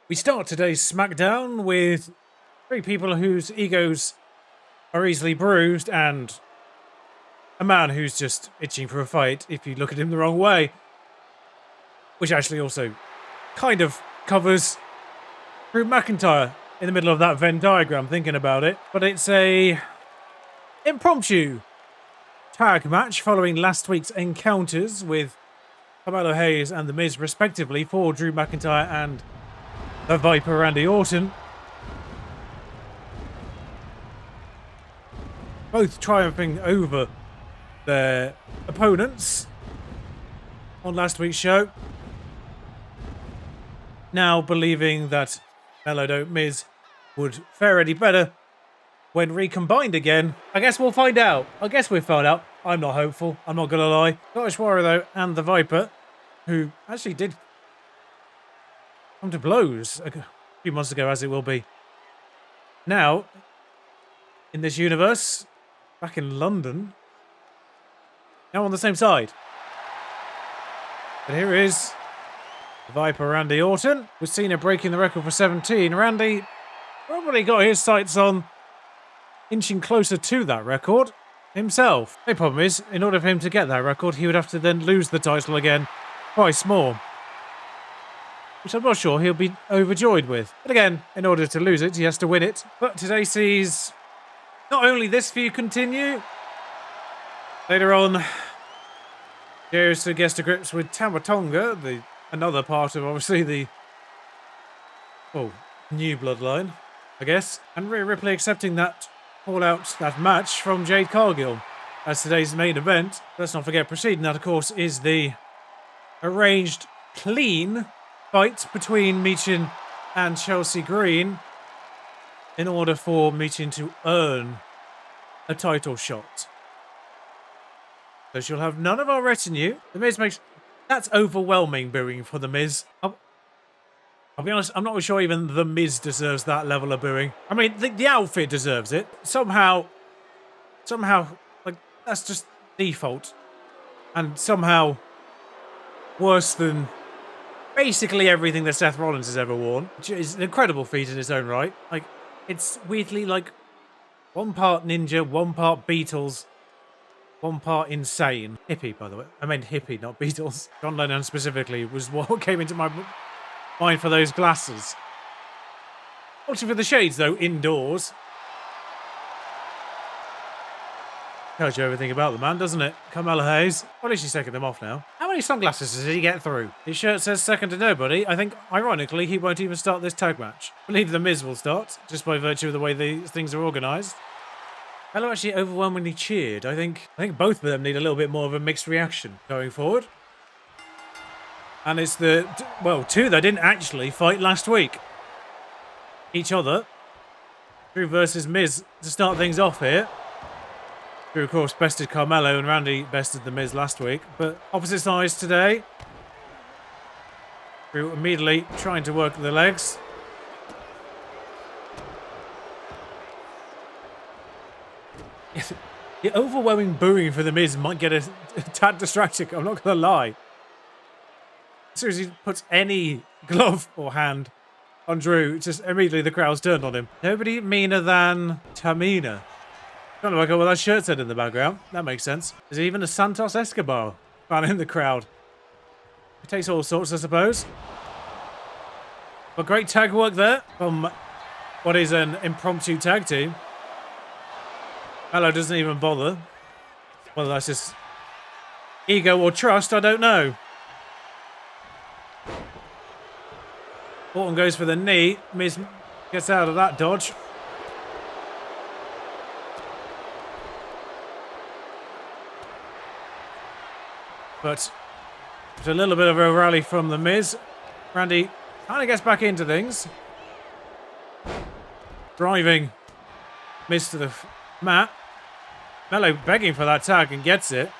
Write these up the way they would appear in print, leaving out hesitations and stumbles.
We start today's SmackDown with three people whose egos are easily bruised and a man who's just itching for a fight if you look at him the wrong way. Which actually also kind of covers Drew McIntyre in the middle of that Venn diagram, thinking about it. But it's a impromptu tag match following last week's encounters with Carmelo Hayes and The Miz respectively for Drew McIntyre and the Viper Randy Orton. Both triumphing over their opponents on last week's show. Now believing that Melo Miz would fare any better when recombined again. I guess we'll find out. I guess we'll find out. I'm not hopeful. I'm not going to lie. Scottish Warrior, though, and the Viper, who actually did come to blows a few months ago, as it will be now, in this universe, back in London, now on the same side. But here is the Viper Randy Orton. We've seen her breaking the record for 17. Randy probably got his sights on inching closer to that record himself. The problem is, in order for him to get that record, he would have to then lose the title again twice more, which I'm not sure he'll be overjoyed with. But again, in order to lose it, he has to win it. But today sees not only this feud continue, later on, Jey Uso gets to grips with Tama Tonga, another part of, obviously, the new bloodline, I guess. And Rhea Ripley accepting that that match from Jade Cargill as today's main event. Let's not forget, preceding that, of course, is the arranged clean fight between Michin and Chelsea Green in order for Michin to earn a title shot. So she'll have none of our retinue. The Miz makes... That's overwhelming booing for The Miz. I'll be honest, I'm not sure even The Miz deserves that level of booing. I mean, the outfit deserves it. Somehow, like, that's just default. And somehow worse than basically everything that Seth Rollins has ever worn, which is an incredible feat in its own right. Like, it's weirdly like one part ninja, one part Beatles, one part insane. Hippie, by the way. I meant hippie, not Beatles. John Lennon specifically was what came into my mind for those glasses. Watching for the shades, though, indoors. Tells you everything about the man, doesn't it? Carmelo Hayes. Well, at least he's taking them off now. How many sunglasses does he get through? His shirt says second to nobody. I think, ironically, he won't even start this tag match. I believe The Miz will start, just by virtue of the way these things are organised. Melo actually overwhelmingly cheered. I think both of them need a little bit more of a mixed reaction going forward. And it's two that didn't actually fight last week. Each other. Drew versus Miz to start things off here. Drew, of course, bested Carmelo and Randy bested The Miz last week. But opposite sides today. Drew immediately trying to work the legs. The overwhelming booing for The Miz might get a tad distracting, I'm not going to lie. As soon as he puts any glove or hand on Drew, just immediately the crowd's turned on him. Nobody meaner than Tamina. Don't know what that shirt said in the background. That makes sense. There's even a Santos Escobar fan in the crowd. It takes all sorts, I suppose. But great tag work there from what is an impromptu tag team. Melo doesn't even bother. Whether that's just ego or trust, I don't know. Orton goes for the knee. Miz gets out of that dodge. But it's a little bit of a rally from The Miz. Randy kind of gets back into things. Driving Miz to the mat. Melo begging for that tag and gets it.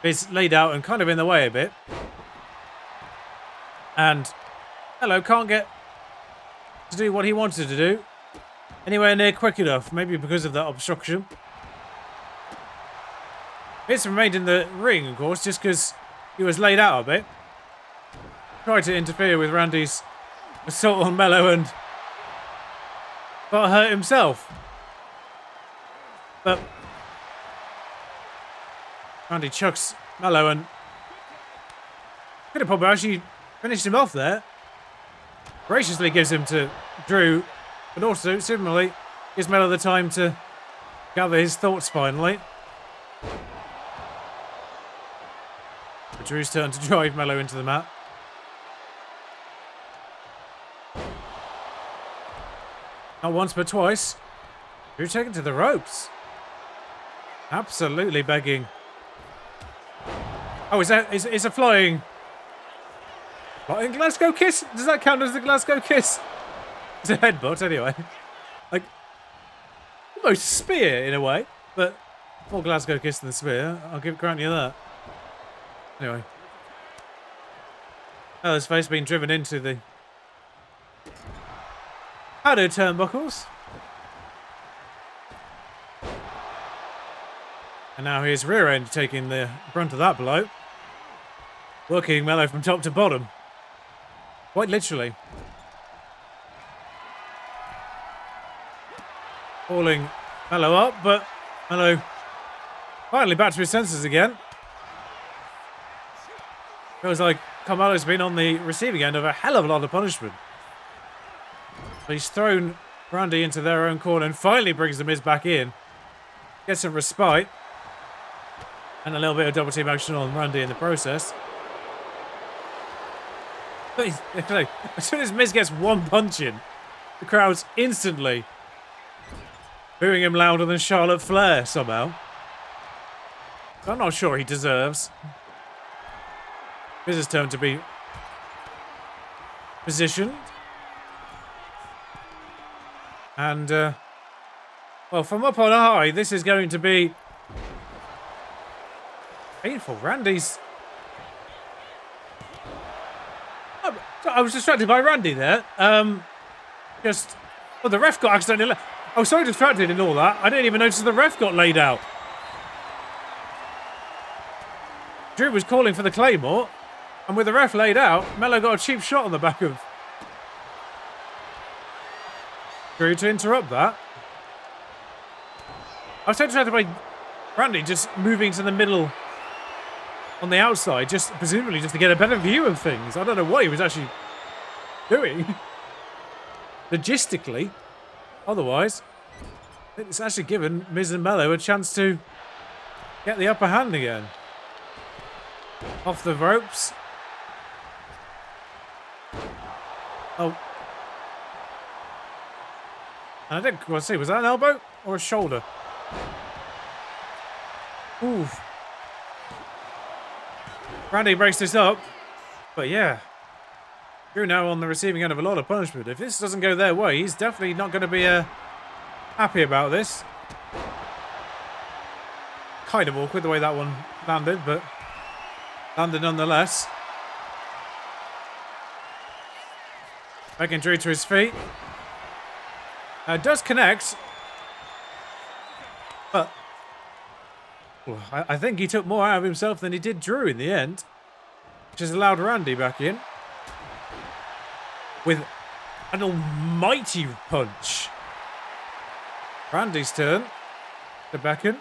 Miz laid out and kind of in the way a bit. And Melo can't get to do what he wanted to do anywhere near quick enough. Maybe because of that obstruction. Miz remained in the ring, of course, just because he was laid out a bit. Tried to interfere with Randy's assault on Melo and got hurt himself. But Randy chucks Melo and could have probably actually finished him off there. Graciously gives him to Drew, but also similarly gives Melo the time to gather his thoughts finally. But Drew's turn to drive Melo into the mat. Not once but twice. Drew taken to the ropes. Absolutely begging. Oh, is a flying Glasgow kiss? Does that count as the Glasgow kiss? It's a headbutt anyway. Like, almost spear in a way, but more Glasgow kiss than spear. I'll grant you that. Anyway. Oh, his face being driven into the padded turnbuckles. And now here's rear end taking the brunt of that blow. Working Melo from top to bottom. Quite literally. Hauling Melo up, but Melo finally back to his senses again. Feels like Carmelo's been on the receiving end of a hell of a lot of punishment. But he's thrown Randy into their own corner and finally brings the Miz back in. Gets some respite. And a little bit of double team action on Randy in the process. But as soon as Miz gets one punch in, the crowd's instantly booing him louder than Charlotte Flair somehow. I'm not sure he deserves. Miz's turn to be positioned. And, well, from up on high, this is going to be painful. Randy's... I was distracted by Randy there. Oh, the ref got accidentally... I was so distracted in all that, I didn't even notice the ref got laid out. Drew was calling for the Claymore, and with the ref laid out, Melo got a cheap shot on the back of Drew to interrupt that. I was so distracted by Randy just moving to the middle on the outside, just presumably just to get a better view of things. I don't know what he was actually doing. Logistically. Otherwise, it's actually given Miz and Melo a chance to get the upper hand again. Off the ropes. Oh. And I didn't quite see, was that an elbow or a shoulder? Oof. Randy breaks this up. But yeah. Drew now on the receiving end of a lot of punishment. If this doesn't go their way, he's definitely not going to be happy about this. Kind of awkward the way that one landed, but landed nonetheless. Making Drew to his feet. Does connect. But well, I think he took more out of himself than he did Drew in the end. Which has allowed Randy back in. With an almighty punch. Randy's turn to beckon.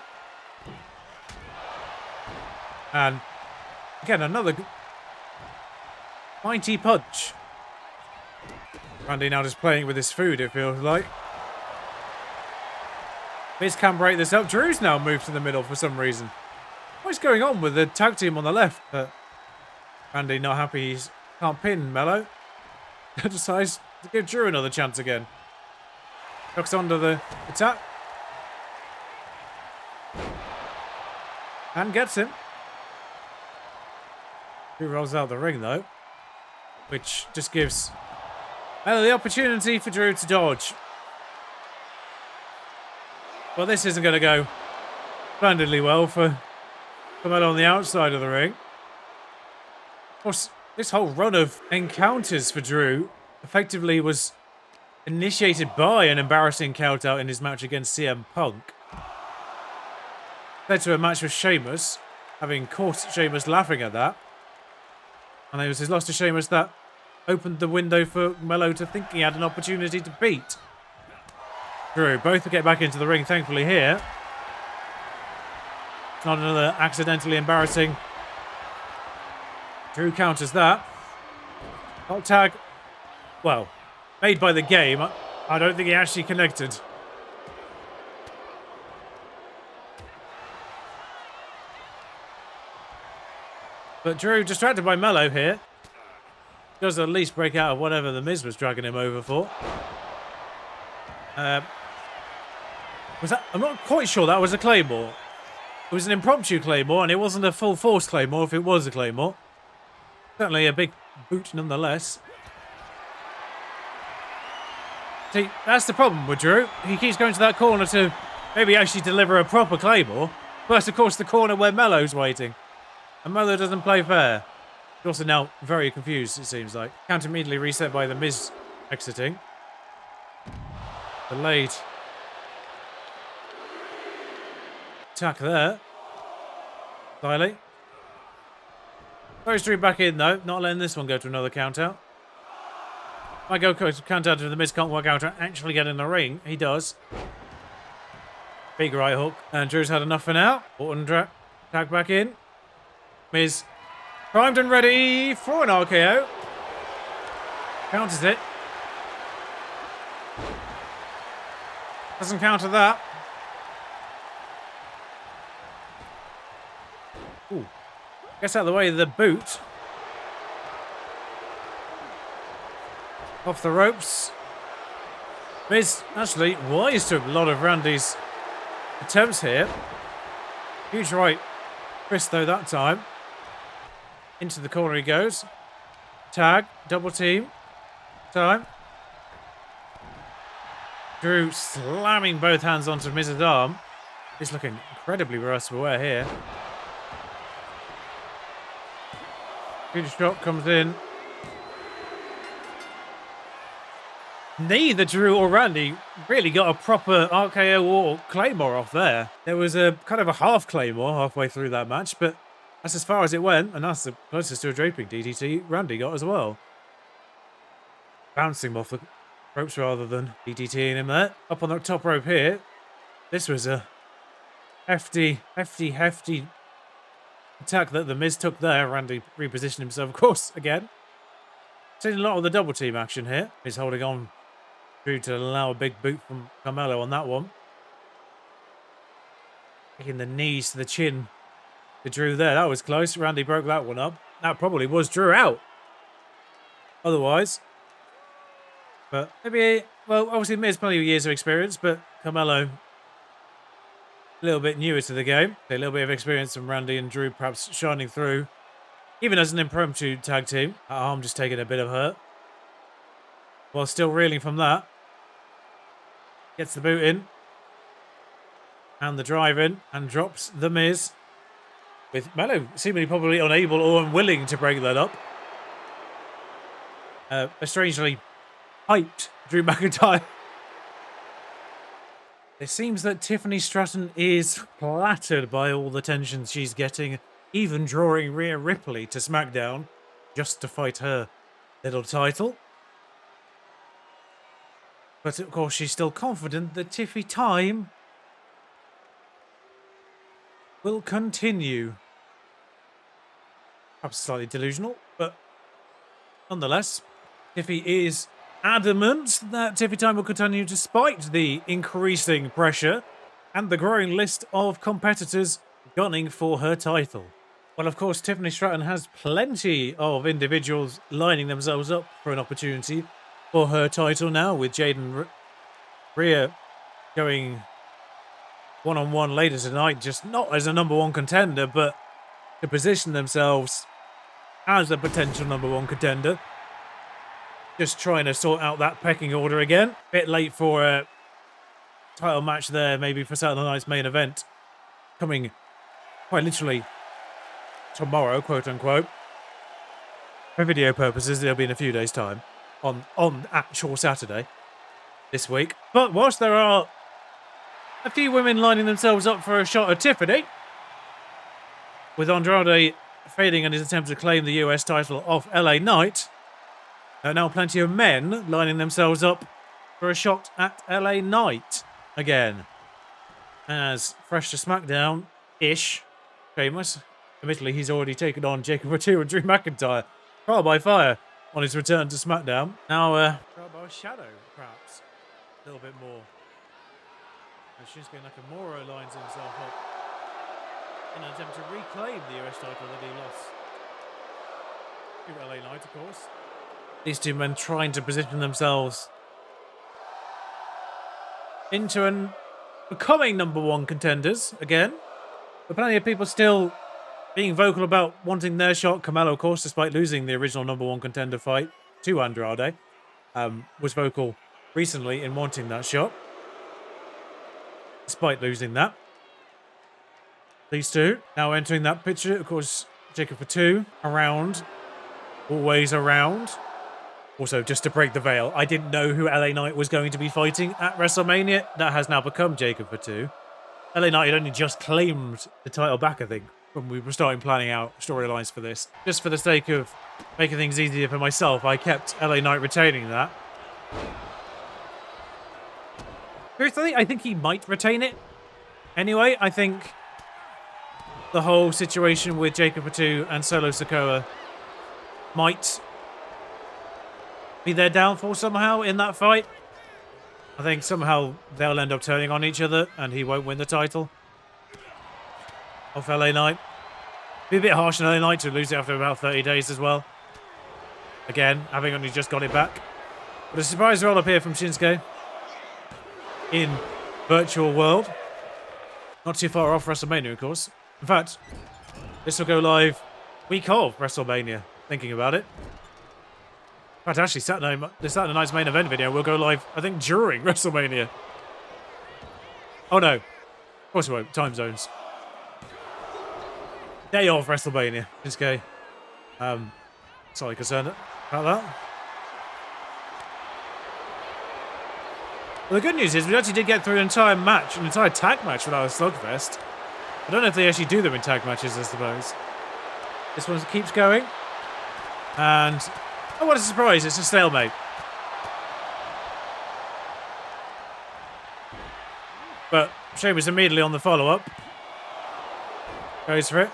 And again, another mighty punch. Randy now just playing with his food, it feels like. Miz can break this up. Drew's now moved to the middle for some reason. What's going on with the tag team on the left? But Randy not happy he can't pin Melo. Decides to give Drew another chance again. Ducks under the attack. And gets him. Drew rolls out the ring though. Which just gives Melo the opportunity for Drew to dodge. Well, this isn't going to go splendidly well for Melo on the outside of the ring. Of course, this whole run of encounters for Drew effectively was initiated by an embarrassing count-out in his match against CM Punk. Led to a match with Sheamus, having caught Sheamus laughing at that. And it was his loss to Sheamus that opened the window for Melo to think he had an opportunity to beat Drew. Both get back into the ring, thankfully, here. It's not another accidentally embarrassing. Drew counters that. Hot tag. Well, made by the game. I don't think he actually connected. But Drew, distracted by Melo here, does at least break out of whatever the Miz was dragging him over for. Was that? I'm not quite sure that was a Claymore. It was an impromptu Claymore, and it wasn't a full force Claymore if it was a Claymore. Certainly a big boot nonetheless. See, that's the problem with Drew. He keeps going to that corner to maybe actually deliver a proper Claymore. But, of course, the corner where Melo's waiting. And Melo doesn't play fair. He's also now very confused, it seems like. Count immediately reset by the Miz exiting. Delayed attack there. Slightly. Throws Drew back in, though. Not letting this one go to another count out. Might go count out if the Miz can't work out actually get in the ring. He does. Big right hook. And Drew's had enough for now. Orton tag back in. Miz primed and ready for an RKO. Counters it. Doesn't counter that. Ooh. Gets out of the way of the boot. Off the ropes. Miz actually wise to a lot of Randy's attempts here. Huge right wrist though that time. Into the corner he goes. Tag, double team. Time. Drew slamming both hands onto Miz's arm. He's looking incredibly worse for wear here. Huge shot comes in. Neither Drew or Randy really got a proper RKO or Claymore off there. There was a kind of a half Claymore halfway through that match, but that's as far as it went, and that's the closest to a draping DDT Randy got as well. Bouncing him off the ropes rather than DDTing him there. Up on the top rope here. This was a hefty attack that the Miz took there. Randy repositioned himself, of course, again. Seeing a lot of the double team action here. Miz holding on Drew to allow a big boot from Carmelo on that one. Taking the knees to the chin to Drew there. That was close. Randy broke that one up. That probably was Drew out. Otherwise. But maybe, well, obviously Miz plenty of years of experience, but Carmelo a little bit newer to the game. A little bit of experience from Randy and Drew perhaps shining through. Even as an impromptu tag team. That arm just taking a bit of hurt. While still reeling from that. Gets the boot in. And the drive in. And drops the Miz. With Melo seemingly probably unable or unwilling to break that up. A strangely hyped Drew McIntyre. It seems that Tiffany Stratton is flattered by all the tension she's getting, even drawing Rhea Ripley to SmackDown just to fight her little title. But of course she's still confident that Tiffy time will continue. Perhaps slightly delusional, but nonetheless, Tiffy is adamant that Tiffy time will continue despite the increasing pressure and the growing list of competitors gunning for her title. Well, of course, Tiffany Stratton has plenty of individuals lining themselves up for an opportunity for her title now, with Jade and Rhea going one-on-one later tonight, just not as a number one contender, but to position themselves as a potential number one contender. Just trying to sort out that pecking order again. Bit late for a title match there, maybe for Saturday night's main event. Coming quite literally tomorrow, quote unquote. For video purposes, it'll be in a few days' time. On actual Saturday this week. But whilst there are a few women lining themselves up for a shot at Tiffany, with Andrade failing in his attempt to claim the US title off LA Knight, Now plenty of men lining themselves up for a shot at LA Knight again. As fresh to SmackDown-ish, Sheamus. Admittedly, he's already taken on Jacob Fatu and Drew McIntyre. Trial by fire on his return to SmackDown. Now, trial by shadow, perhaps. A little bit more. And Shinsuke Nakamura lines himself up in an attempt to reclaim the US title that he lost to LA Knight, of course. These two men trying to position themselves into an becoming #1 contenders again. But plenty of people still being vocal about wanting their shot. Carmelo, of course, despite losing the original #1 contender fight to Andrade, was vocal recently in wanting that shot. Despite losing that. These two now entering that picture. Of course, Jacob Fatu around. Always around. Also, just to break the veil, I didn't know who LA Knight was going to be fighting at WrestleMania. That has now become Jacob Fatu. LA Knight had only just claimed the title back, I think, when we were starting planning out storylines for this. Just for the sake of making things easier for myself, I kept LA Knight retaining that. Truthfully, I think he might retain it. Anyway, I think the whole situation with Jacob Fatu and Solo Sikoa might be their downfall somehow in that fight. I think somehow they'll end up turning on each other and he won't win the title off LA Knight. Be a bit harsh on LA Knight to lose it after about 30 days as well. Again, having only just got it back. But a surprise roll up here from Shinsuke in virtual world. Not too far off WrestleMania, of course. In fact, this will go live week of WrestleMania, thinking about it. In fact, actually, the Saturday night's main event video will go live, I think, during WrestleMania. Oh, no. Of course it won't. Time zones. Day of WrestleMania. Shinsuke. Slightly concerned about that. Well, the good news is we actually did get through an entire match, an entire tag match without a slugfest. I don't know if they actually do them in tag matches, I suppose. This one keeps going. And, oh, what a surprise, it's a stalemate. But Sheamus immediately on the follow-up. Goes for it.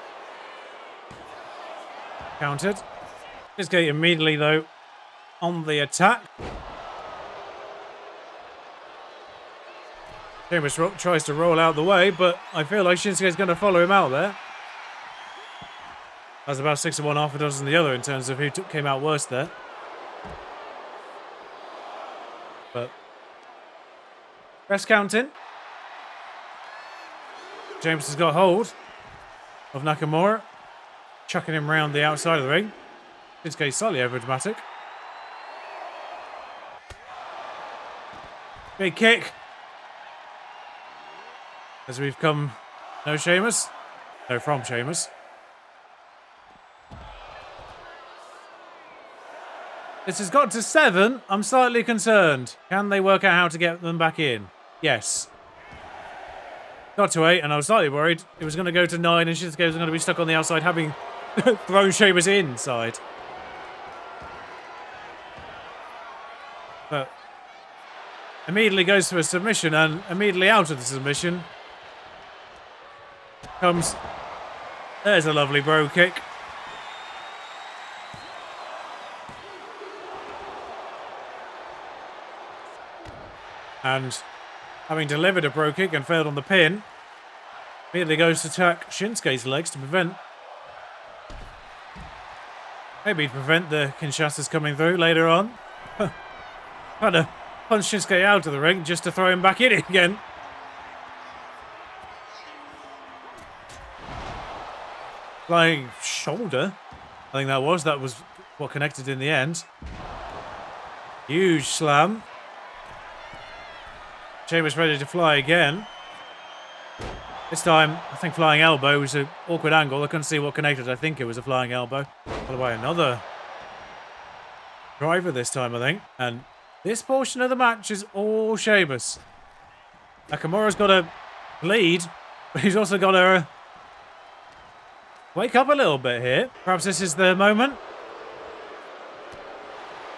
Countered. Shinsuke immediately, though, on the attack. Sheamus tries to roll out the way, but I feel like Shinsuke's going to follow him out there. That's about 6 of one, half a dozen the other in terms of who came out worse there. But press counting. James has got hold of Nakamura, chucking him round the outside of the ring. Shinsuke slightly overdramatic. Big kick. As we've come, no Sheamus. No, from Sheamus. This has got to 7. I'm slightly concerned. Can they work out how to get them back in? Yes. Got to 8, and I was slightly worried it was going to go to 9, and Shinsuke was going to be stuck on the outside, having thrown Sheamus inside. But immediately goes for a submission, and immediately out of the submission comes. There's a lovely bro kick. And having delivered a bro kick and failed on the pin, immediately goes to attack Shinsuke's legs to prevent. Maybe prevent the Kinshasas coming through later on. Trying to punch Shinsuke out of the ring just to throw him back in again. Flying shoulder, I think that was what connected in the end. Huge slam. Sheamus ready to fly again. This time, I think flying elbow was an awkward angle. I couldn't see what connected. I think it was a flying elbow. Followed by another driver this time, I think. And this portion of the match is all Sheamus. Nakamura's got to lead, but he's also got to wake up a little bit here. Perhaps this is the moment.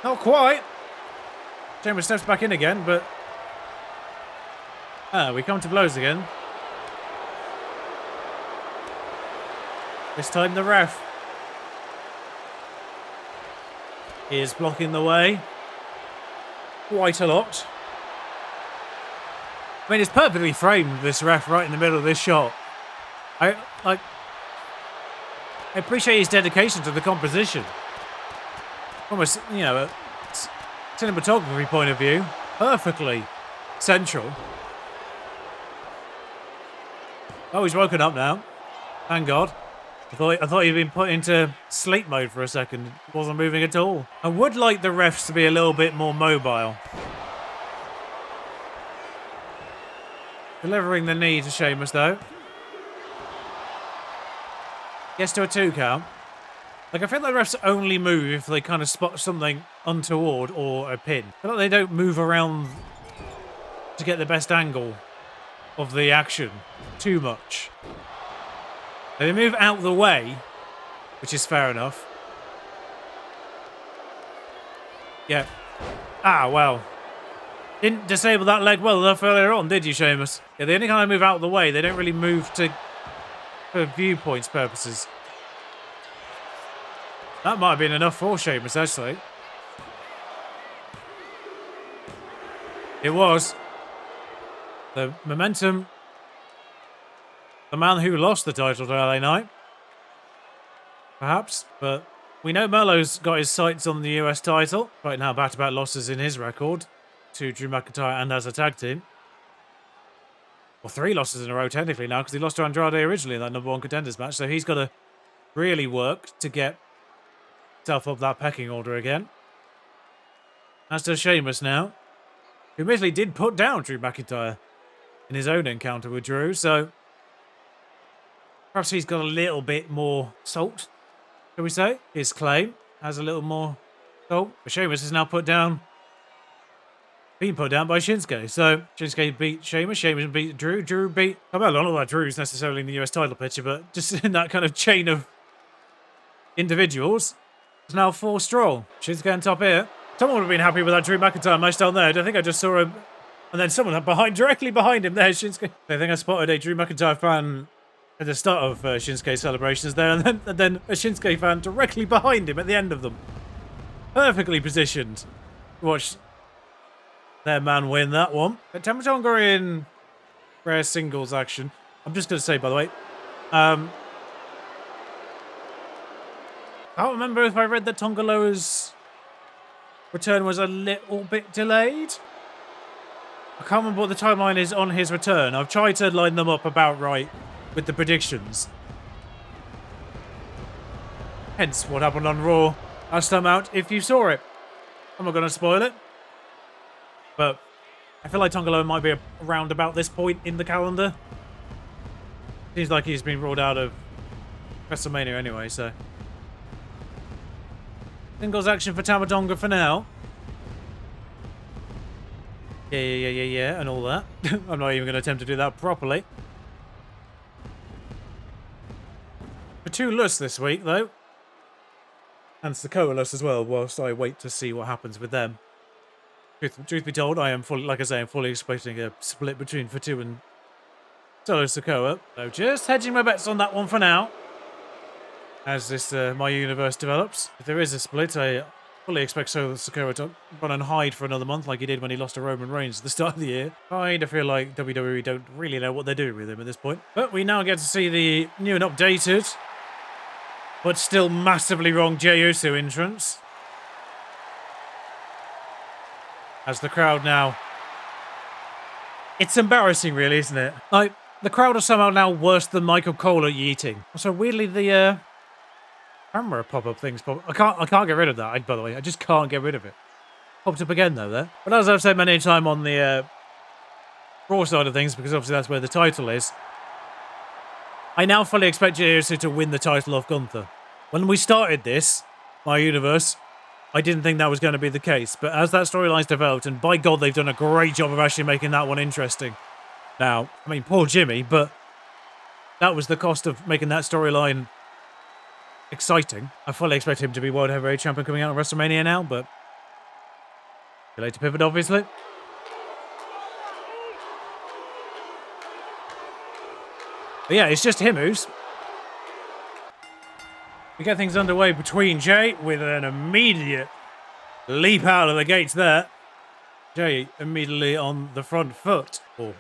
Not quite. Sheamus steps back in again, but... we come to blows again. This time the ref is blocking the way quite a lot. I mean, it's perfectly framed, this ref, right in the middle of this shot. I appreciate his dedication to the composition. Almost, you know, a cinematography point of view, perfectly central. Oh, he's woken up now. Thank God. I thought he'd been put into sleep mode for a second. Wasn't moving at all. I would like the refs to be a little bit more mobile. Delivering the knee to Sheamus, though. Gets to a 2 count. Like, I feel like the refs only move if they kind of spot something untoward or a pin. I feel like they don't move around to get the best angle of the action too much. They move out the way, which is fair enough. Yeah. Ah, well. Didn't disable that leg well enough earlier on, did you, Sheamus? Yeah, they only kind of move out of the way. They don't really move for viewpoints purposes. That might have been enough for Sheamus, actually. It was. The momentum. The man who lost the title to LA Knight. Perhaps, but we know Melo's got his sights on the US title. Right now, back-to-back losses in his record to Drew McIntyre and as a tag team. Well, 3 losses in a row technically now because he lost to Andrade originally in that number 1 contenders match. So he's got to really work to get himself up that pecking order again. As does Sheamus now, who admittedly did put down Drew McIntyre in his own encounter with Drew. So perhaps he's got a little bit more salt, shall we say? His claim has a little more salt. But Sheamus is now being put down by Shinsuke. So Shinsuke beat Sheamus, Sheamus beat Drew, Drew beat Carmelo. Not that Drew's necessarily in the US title picture, but just in that kind of chain of individuals. It's now 4 strong. Shinsuke on top here. Someone would have been happy with that Drew McIntyre match down there. I think I just saw him. And then someone directly behind him there, Shinsuke. I think I spotted a Drew McIntyre fan at the start of Shinsuke celebrations there, and then a Shinsuke fan directly behind him at the end of them. Perfectly positioned. Watch their man win that one. But Tama Tonga in rare singles action. I'm just going to say, by the way, I can't remember if I read that Tonga Loa's return was a little bit delayed. I can't remember what the timeline is on his return. I've tried to line them up about right with the predictions. Hence what happened on Raw last time out, if you saw it. I'm not going to spoil it. But I feel like Tonga Loa might be around about this point in the calendar. Seems like he's been ruled out of WrestleMania anyway, so. Singles action for Tama Tonga for now. Yeah, and all that. I'm not even going to attempt to do that properly. For 2 Lus this week, though. And Sokoa Lus as well, whilst I wait to see what happens with them. Truth be told, I am fully, like I say, I'm fully expecting a split between Fatu and Solo Sokoa. So just hedging my bets on that one for now. As this MyUniverse develops. If there is a split, I fully expect Solo Sokoa to run and hide for another month like he did when he lost to Roman Reigns at the start of the year. I feel like WWE don't really know what they're doing with him at this point. But we now get to see the new and updated, but still massively wrong Jey Uso entrance. As the crowd now... It's embarrassing, really, isn't it? Like, the crowd are somehow now worse than Michael Cole at yeeting. So weirdly, the camera pop-up things pop. I can't get rid of that, by the way. I just can't get rid of it. Popped up again, though, there. But as I've said many times on the Raw side of things, because obviously that's where the title is, I now fully expect Jey Uso to win the title off Gunther. When we started this, MyUniverse, I didn't think that was going to be the case. But as that storyline's developed, and by God, they've done a great job of actually making that one interesting. Now, I mean, poor Jimmy, but that was the cost of making that storyline exciting. I fully expect him to be World Heavyweight Champion coming out of WrestleMania now, but Later pivot, obviously. But yeah, it's just him who's... We get things underway between Jey with an immediate leap out of the gates there. Jey immediately on the front foot. Or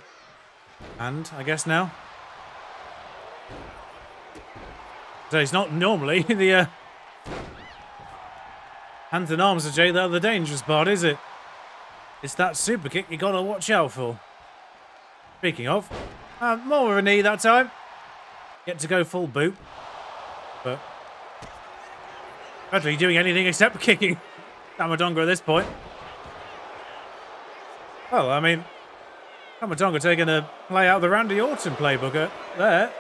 hand, I guess now. So it's not normally the hands and arms of Jey that are the dangerous part, is it? It's that super kick you gotta watch out for. Speaking of, more of a knee that time. Get to go full boot. But hardly doing anything except kicking Tama Tonga at this point. Well, I mean, Tama Tonga taking a play out of the Randy Orton playbook there.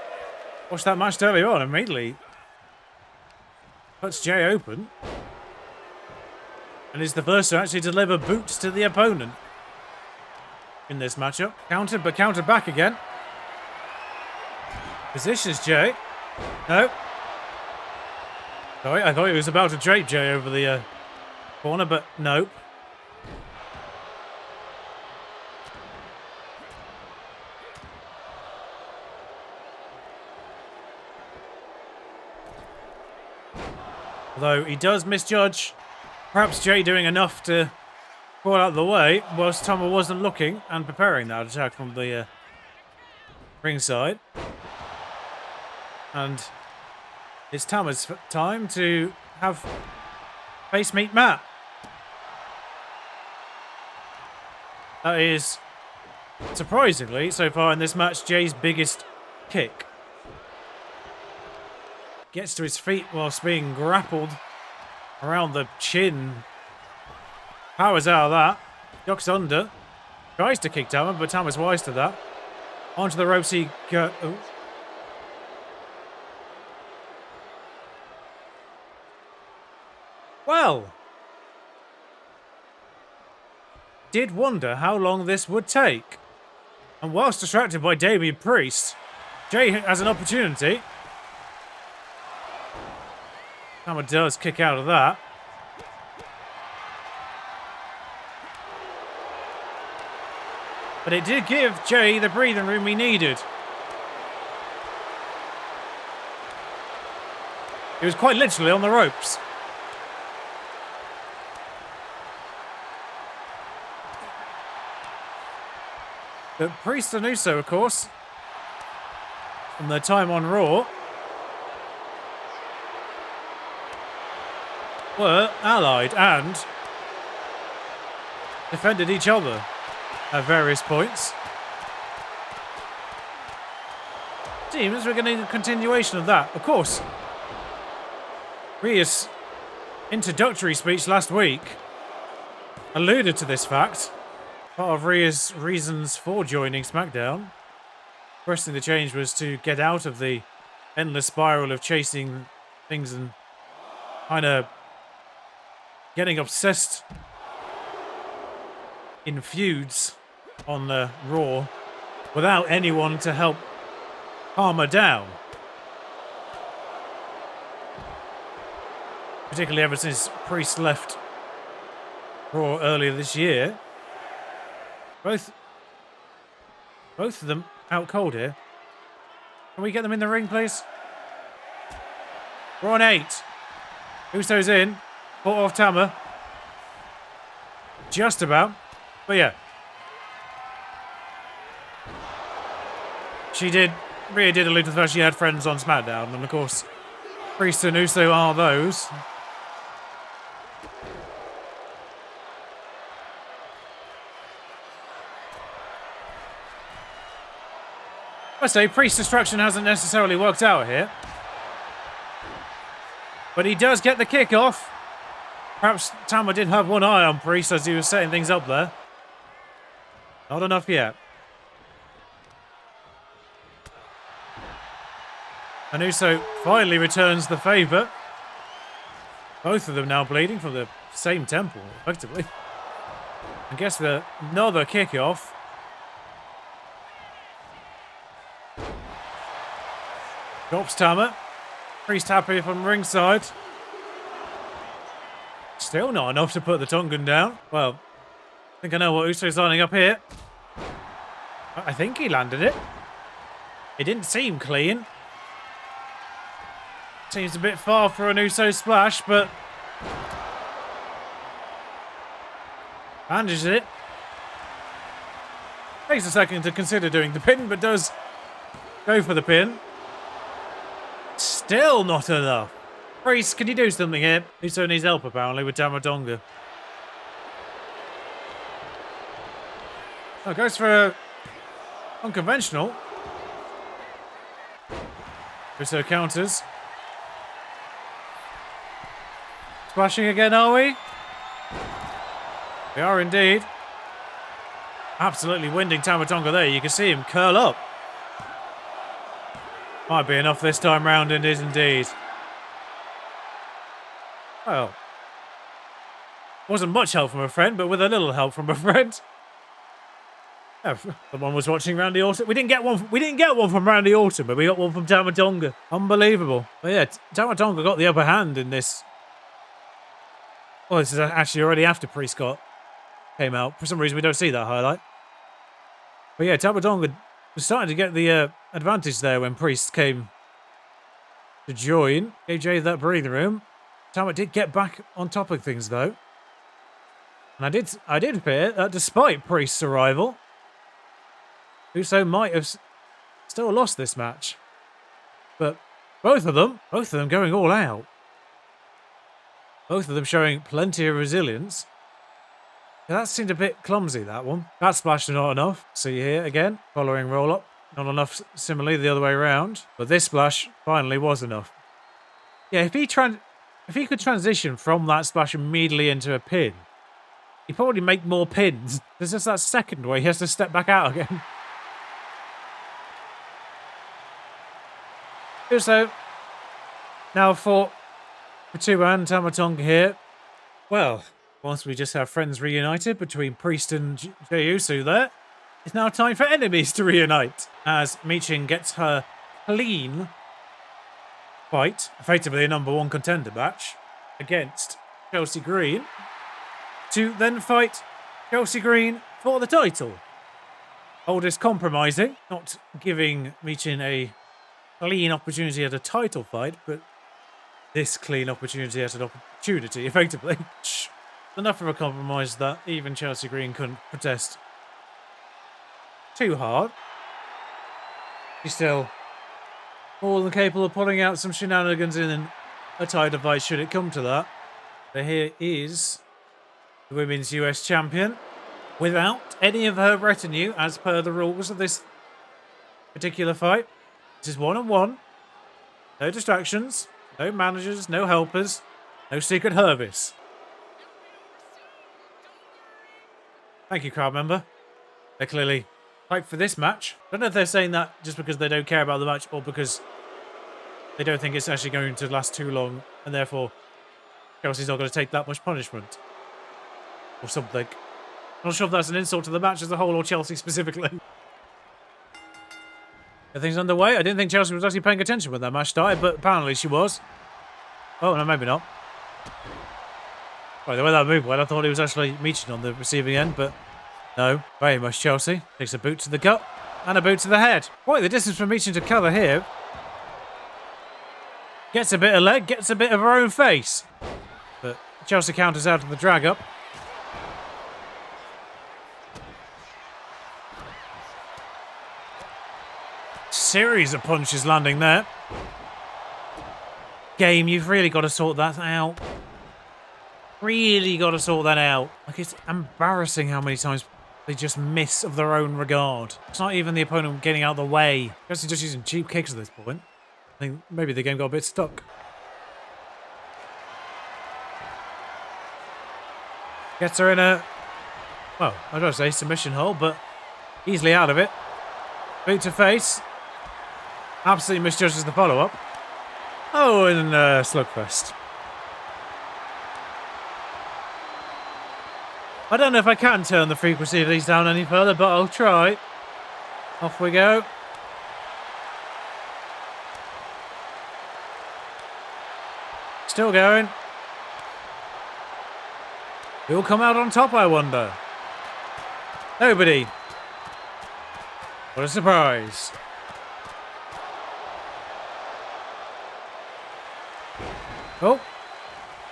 Watched that match earlier on, immediately puts Jey open. And is the first to actually deliver boots to the opponent in this matchup. Countered, but countered back again. Positions Jey. No. Sorry, I thought he was about to drape Jey over the corner, but nope. Although he does misjudge. Perhaps Jey doing enough to fall out of the way whilst Tama wasn't looking and preparing that attack from the ringside. And it's Tama's time to have face meet Matt. That is, surprisingly, so far in this match, Jey's biggest kick. Gets to his feet whilst being grappled around the chin. Powers out of that. Ducks under. Tries to kick Tama, but Tama's wise to that. Onto the ropes he goes. Oh. Well. Did wonder how long this would take. And whilst distracted by Damian Priest, Jey has an opportunity. Tama does kick out of that. But it did give Jey the breathing room he needed. He was quite literally on the ropes. But Priest and Uso, of course, from their time on Raw, were allied and defended each other at various points. Seems we're going to need a continuation of that. Of course, Rhea's introductory speech last week alluded to this fact. Part of Rhea's reasons for joining SmackDown, requesting the change, was to get out of the endless spiral of chasing things and kind of getting obsessed in feuds on Raw without anyone to help calm her down. Particularly ever since Priest left Raw earlier this year. Both of them out cold here. Can we get them in the ring, please? We're on 8. Uso's in. Fought off Tama. Just about. But yeah. Rhea did allude to the fact she had friends on SmackDown. And of course, Priest and Uso are those. I say, Priest's destruction hasn't necessarily worked out here. But he does get the kick off. Perhaps Tama did have one eye on Priest as he was setting things up there. Not enough yet. And Uso finally returns the favour. Both of them now bleeding from the same temple, effectively. I guess another kick-off. Drops Tama. Priest happy from ringside. Still not enough to put the Tongan down. Well, think I know what Uso's lining up here. I think he landed it. It didn't seem clean. Seems a bit far for an Uso splash, but manages it. Takes a second to consider doing the pin, but does go for the pin. Still not enough. Priest, can you do something here? Uso needs help, apparently, with Tama Tonga. Oh, goes for a unconventional. Uso counters. Splashing again, are we? We are indeed. Absolutely winding Tama Tonga there. You can see him curl up. Might be enough this time round, and is indeed. Well, wasn't much help from a friend, but with a little help from a friend. Oh, someone was watching Randy Orton. We didn't get one from Randy Orton, but we got one from Tama Tonga. Unbelievable. But yeah, Tama Tonga got the upper hand in this. Oh, this is actually already after Priest came out. For some reason, we don't see that highlight. But yeah, Tama Tonga was starting to get the advantage there when Priest came to join. Gave Jade that breathing room. Tama did get back on top of things, though. And I did fear that despite Priest's arrival, Uso might have still lost this match. But both of them going all out. Both of them showing plenty of resilience. Yeah, that seemed a bit clumsy, that one. That splash not enough. See here again, following roll up. Not enough similarly the other way around. But this splash finally was enough. Yeah, if he could transition from that splash immediately into a pin, he'd probably make more pins. There's just that second where he has to step back out again. Uso now fought for two-man Tama Tonga here. Well, once we just have friends reunited between Priest and Jey Uso there, it's now time for enemies to reunite. As Michin gets her clean fight, effectively a #1 contender match, against Chelsea Green, to then fight Chelsea Green for the title. Aldis compromising, not giving Michin a clean opportunity at a title fight, but this clean opportunity at an opportunity, effectively. Enough of a compromise that even Chelsea Green couldn't protest too hard. She's still more than capable of pulling out some shenanigans in a title fight should it come to that. But here is the Women's US Champion without any of her retinue as per the rules of this particular fight. This is 1-on-1. No distractions, no managers, no helpers, no secret Hervis. Thank you, crowd member. They're clearly hyped for this match. I don't know if they're saying that just because they don't care about the match or because they don't think it's actually going to last too long and therefore Chelsea's not going to take that much punishment. Or something. I'm not sure if that's an insult to the match as a whole or Chelsea specifically. Everything's underway. I didn't think Chelsea was actually paying attention when that match started, but apparently she was. Oh, no, maybe not. Right, the way that moved went, I thought it was actually Michin on the receiving end, but no, very much Chelsea. Takes a boot to the gut and a boot to the head. Quite the distance from Michin to cover here. Gets a bit of leg, gets a bit of her own face. But Chelsea counters out of the drag up. Series of punches landing there. Game, you've really got to sort that out. Really got to sort that out. Like, it's embarrassing how many times they just miss of their own regard. It's not even the opponent getting out of the way. They're just using cheap kicks at this point. I think maybe the game got a bit stuck. Gets her in a, well, I don't say submission hold, but easily out of it. Boot to face. Absolutely misjudges the follow-up. Oh, and slugfest. I don't know if I can turn the frequency of these down any further, but I'll try. Off we go. Still going. Who'll come out on top, I wonder? Nobody. What a surprise. Oh,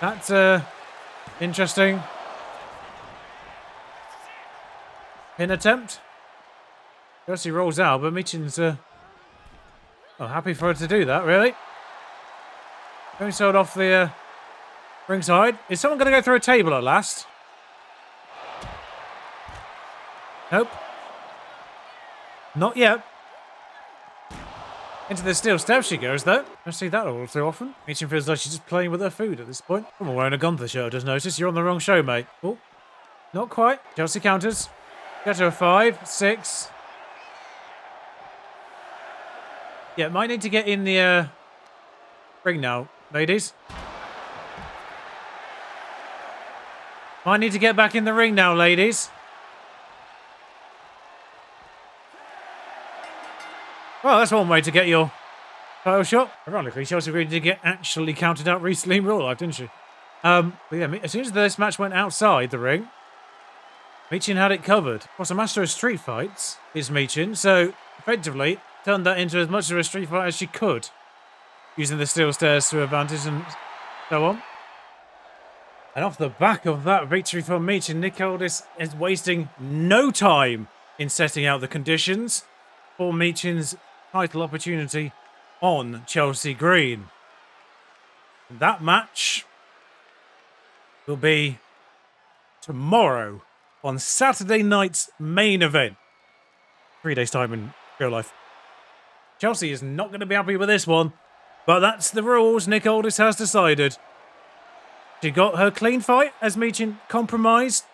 that's interesting. Pin attempt. Chelsea rolls out, but Michin's happy for her to do that, really. Going sold off the ringside. Is someone going to go through a table at last? Nope. Not yet. Into the steel step she goes, though. Don't see that all too often. Michin feels like she's just playing with her food at this point. Someone wearing a Gunther shirt, just noticed. You're on the wrong show, mate. Oh, not quite. Chelsea counters. Get to a 5, 6. Yeah, might need to get in the ring now, ladies. Might need to get back in the ring now, ladies. Well, that's one way to get your title shot. Ironically, Chelsea did get actually counted out recently in real life, didn't she? But yeah, as soon as this match went outside the ring, Michin had it covered. Of course, a master of street fights is Michin, so effectively turned that into as much of a street fight as she could, using the steel stairs to her advantage and so on. And off the back of that victory for Michin, Nick Aldis is wasting no time in setting out the conditions for Michin's title opportunity on Chelsea Green. And that match will be tomorrow on Saturday night's main event. 3 days' time in real life. Chelsea is not going to be happy with this one, but that's the rules Nick Aldis has decided. She got her clean fight as Michin compromised.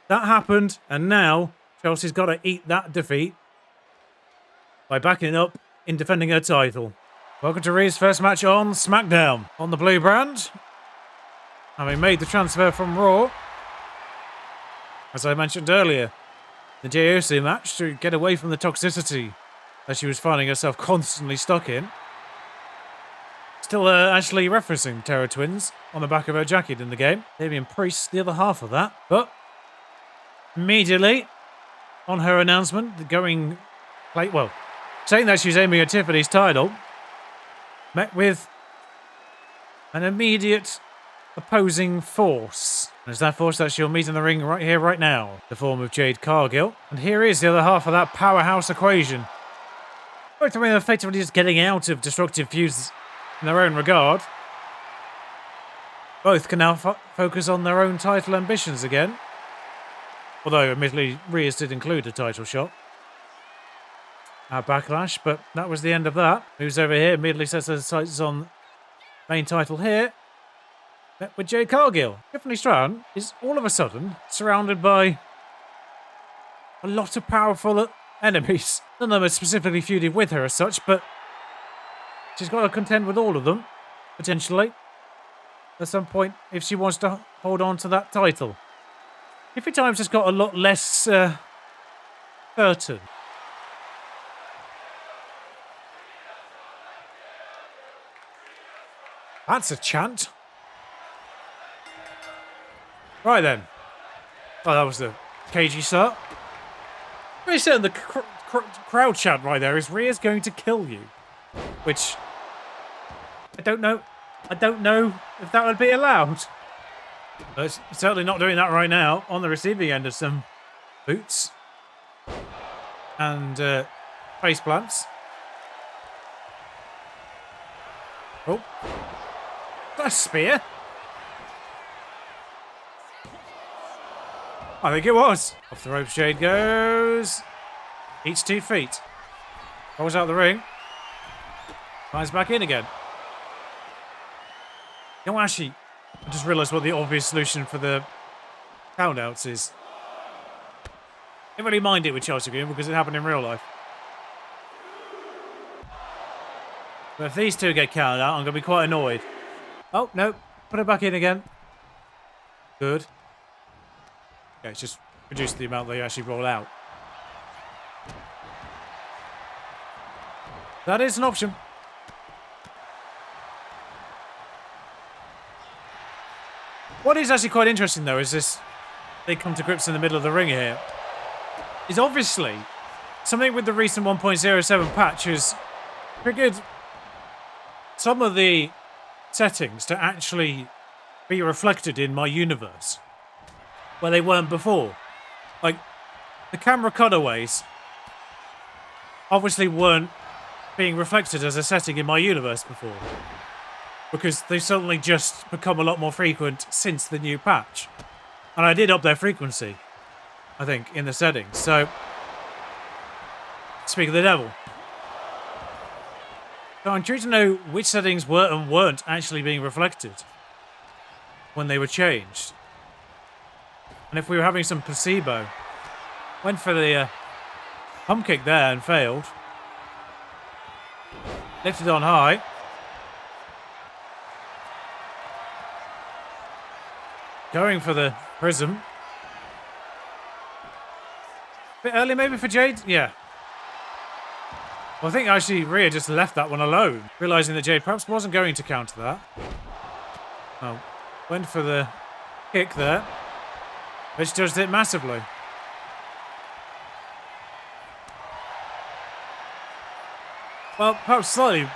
That happened, and now Chelsea's got to eat that defeat by backing up in defending her title. Welcome to Rhea's first match on SmackDown. On the blue brand, having made the transfer from Raw, as I mentioned earlier, the Jey Uso match to get away from the toxicity that she was finding herself constantly stuck in. Still actually referencing Terror Twins on the back of her jacket in the game. Damian Priest, the other half of that. But immediately on her announcement, saying that she's aiming at Tiffany's title, met with an immediate opposing force. And it's that force that she'll meet in the ring right here, right now. The form of Jade Cargill. And here is the other half of that powerhouse equation. Both of them are effectively just getting out of destructive feuds in their own regard. Both can now focus on their own title ambitions again. Although, admittedly, Rhea's did include a title shot at Backlash, but that was the end of that. Moves over here, immediately sets her sights on main title here. Met with Jade Cargill. Tiffany Stratton is all of a sudden surrounded by a lot of powerful enemies. None of them are specifically feuded with her as such, but she's got to contend with all of them, potentially, at some point, if she wants to hold on to that title. Every time's just got a lot less certain. That's a chant. Right then. Oh, that was the cagey start. Really saying the crowd chant right there is Rhea's going to kill you. Which, I don't know if that would be allowed. But it's certainly not doing that right now. On the receiving end of some boots. And face plants. Oh. That's a spear. I think it was. Off the ropes, Jade goes. Eats 2 feet. Rolls out the ring. Finds back in again. No, actually, I just realised what the obvious solution for the countouts is. Didn't really mind it with Chelsea Green because it happened in real life. But if these two get counted out, I'm going to be quite annoyed. Oh, no. Put it back in again. Good. Okay, it's just reduce the amount they actually roll out. That is an option. What is actually quite interesting, though, is this they come to grips in the middle of the ring here is obviously something with the recent 1.07 patch has triggered some of the settings to actually be reflected in my universe where they weren't before. Like, the camera cutaways obviously weren't being reflected as a setting in my universe before, because they've suddenly just become a lot more frequent since the new patch. And I did up their frequency, I think, in the settings. So, speak of the devil. So I'm curious to know which settings were and weren't actually being reflected when they were changed. And if we were having some placebo. Went for the pump kick there and failed. Lifted on high. Going for the prism. Bit early maybe for Jade? Yeah. Well, I think actually Rhea just left that one alone, realising that Jade perhaps wasn't going to counter that. Oh, went for the kick there, which judged it massively. Well, perhaps slightly.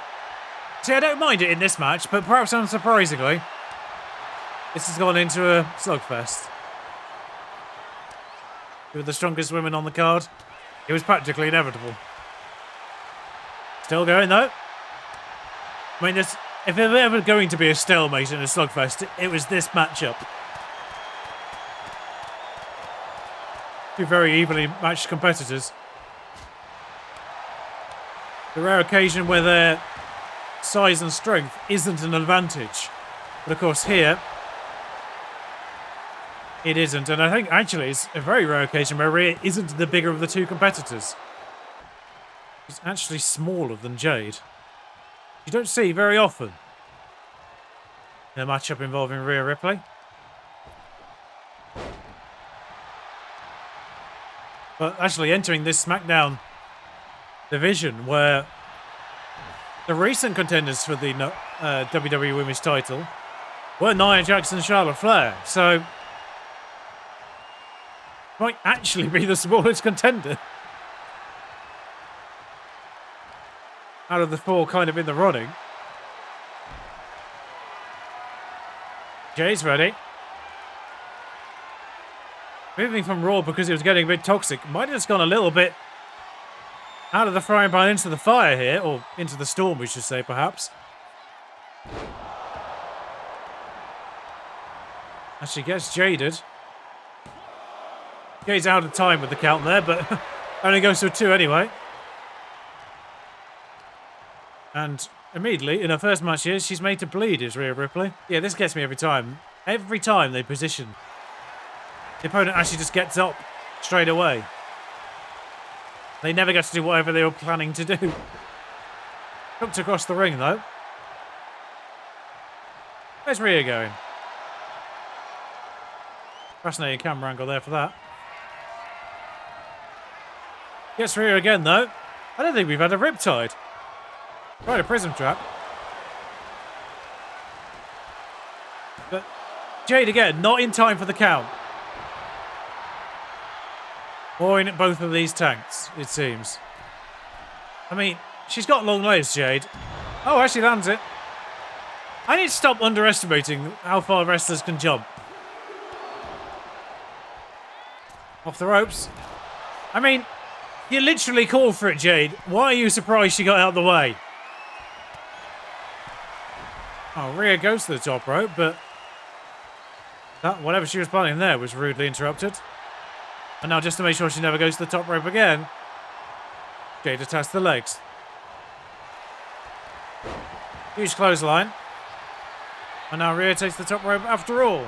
See, I don't mind it in this match, but perhaps unsurprisingly, this has gone into a slugfest. With the strongest women on the card, it was practically inevitable. Still going though. I mean, if there's ever going to be a stalemate in a slugfest, it was this matchup. Two very evenly matched competitors. The rare occasion where their size and strength isn't an advantage. But of course here, it isn't. And I think actually it's a very rare occasion where Rhea isn't the bigger of the two competitors. She's actually smaller than Jade. You don't see very often in a matchup involving Rhea Ripley. But actually entering this SmackDown division where the recent contenders for the WWE Women's title were Nia Jax and Charlotte Flair. So might actually be the smallest contender out of the four kind of in the running. Jay's ready. Moving from Raw because it was getting a bit toxic. Might have just gone a little bit out of the frying pan into the fire here, or into the storm, we should say, perhaps. As she gets jaded. Jade's out of time with the count there, but only goes to a 2 anyway. And immediately, in her first match here, she's made to bleed, is Rhea Ripley. Yeah, this gets me every time. Every time they position, the opponent actually just gets up straight away. They never get to do whatever they were planning to do. Hooked across the ring, though. Where's Rhea going? Fascinating camera angle there for that. Gets Rhea again, though. I don't think we've had a riptide. Right, a prism trap. But Jade again, not in time for the count. Or in both of these tanks, it seems. I mean, she's got long legs, Jade. Oh, actually lands it. I need to stop underestimating how far wrestlers can jump. Off the ropes. I mean, you literally called for it, Jade. Why are you surprised she got out of the way? Oh, Rhea goes to the top rope, but that, whatever she was planning there was rudely interrupted. And now just to make sure she never goes to the top rope again, Jade attacks the legs. Huge clothesline. And now Rhea takes the top rope after all.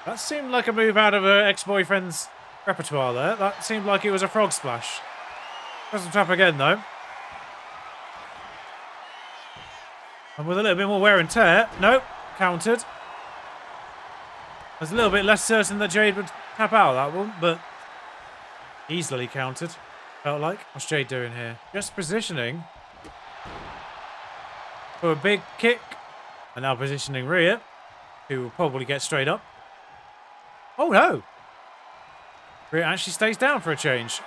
That seemed like a move out of her ex-boyfriend's repertoire there. That seemed like it was a frog splash. Doesn't trap again though. And with a little bit more wear and tear. Nope, countered. I was a little bit less certain that Jade would tap out of that one, but easily countered, felt like. What's Jade doing here? Just positioning for a big kick. And now positioning Rhea who will probably get straight up. Oh no! Rhea actually stays down for a change.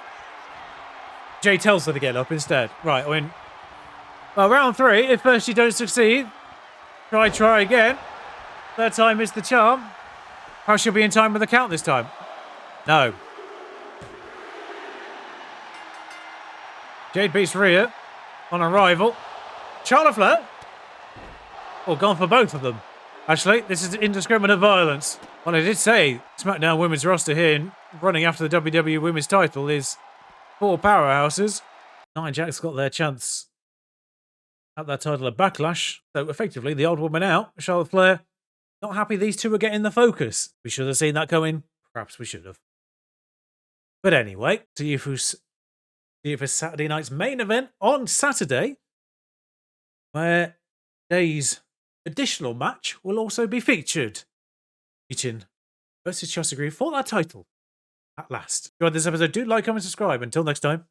Jay tells her to get up instead. Right, I mean, well, round 3. If first you don't succeed, try again. Third time is the charm. How she'll be in time with the count this time? No. Jade beats Rhea on arrival. Charlotte Flair. Oh, gone for both of them. Actually, this is indiscriminate violence. Well, I did say SmackDown women's roster here running after the WWE women's title is 4 powerhouses. Nia Jax got their chance at that title at Backlash. So effectively, the old woman out. Charlotte Flair, not happy these two are getting the focus. We should have seen that coming. Perhaps we should have. But anyway, see you for Saturday night's main event on Saturday, where today's additional match will also be featured. Michin versus Cheslea for that title at last. If you enjoyed this episode, do like, comment, subscribe. Until next time.